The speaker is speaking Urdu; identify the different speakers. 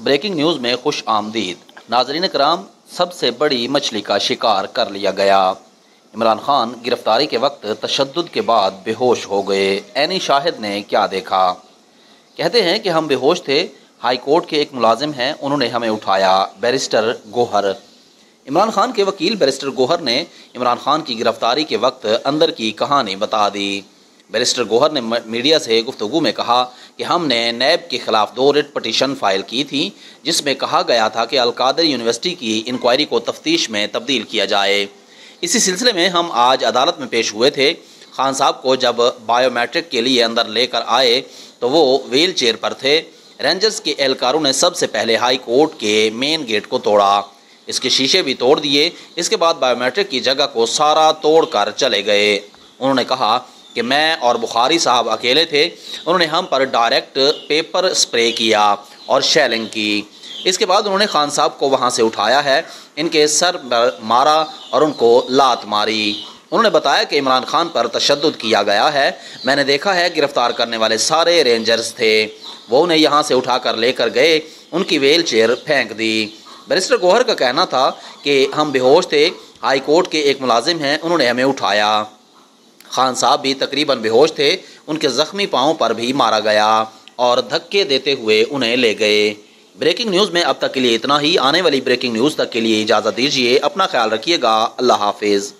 Speaker 1: بریکنگ نیوز میں خوش آمدید ناظرین کرام، سب سے بڑی مچھلی کا شکار کر لیا گیا۔ عمران خان گرفتاری کے وقت تشدد کے بعد بے ہوش ہو گئے، عینی شاہد نے کیا دیکھا؟ کہتے ہیں کہ ہم بے ہوش تھے، ہائی کورٹ کے ایک ملازم ہیں، انہوں نے ہمیں اٹھایا۔ بیرسٹر گوہر۔ عمران خان کے وکیل بیرسٹر گوہر نے عمران خان کی گرفتاری کے وقت اندر کی کہانی بتا دی۔ بیرسٹر گوہر نے میڈیا سے گفتگو میں کہا کہ ہم نے نیب کے خلاف 2 ریٹ پٹیشن فائل کی تھی، جس میں کہا گیا تھا کہ القادر یونیورسٹی کی انکوائری کو تفتیش میں تبدیل کیا جائے۔ اسی سلسلے میں ہم آج عدالت میں پیش ہوئے تھے۔ خان صاحب کو جب بائیو میٹرک کے لیے اندر لے کر آئے تو وہ ویل چیئر پر تھے۔ رینجرز کے اہلکاروں نے سب سے پہلے ہائی کورٹ کے مین گیٹ کو توڑا، اس کے شیشے بھی توڑ دیے۔ اس کے بعد بائیو میٹرک کی جگہ کو سارا توڑ کر چلے گئے۔ انہوں نے کہا کہ میں اور بخاری صاحب اکیلے تھے، انہوں نے ہم پر ڈائریکٹ پیپر سپرے کیا اور شیلنگ کی۔ اس کے بعد انہوں نے خان صاحب کو وہاں سے اٹھایا ہے، ان کے سر پر مارا اور ان کو لات ماری۔ انہوں نے بتایا کہ عمران خان پر تشدد کیا گیا ہے، میں نے دیکھا ہے گرفتار کرنے والے سارے رینجرز تھے، وہ انہیں یہاں سے اٹھا کر لے کر گئے، ان کی ویل چیئر پھینک دی۔ بیرسٹر گوہر کا کہنا تھا کہ ہم بے ہوش تھے، ہائی کورٹ کے ایک ملازم ہیں، انہوں نے ہمیں اٹھایا۔ خان صاحب بھی تقریباً بے ہوش تھے، ان کے زخمی پاؤں پر بھی مارا گیا اور دھکے دیتے ہوئے انہیں لے گئے۔ بریکنگ نیوز میں اب تک کے لیے اتنا ہی۔ آنے والی بریکنگ نیوز تک کے لیے اجازت دیجیے، اپنا خیال رکھیے گا، اللہ حافظ۔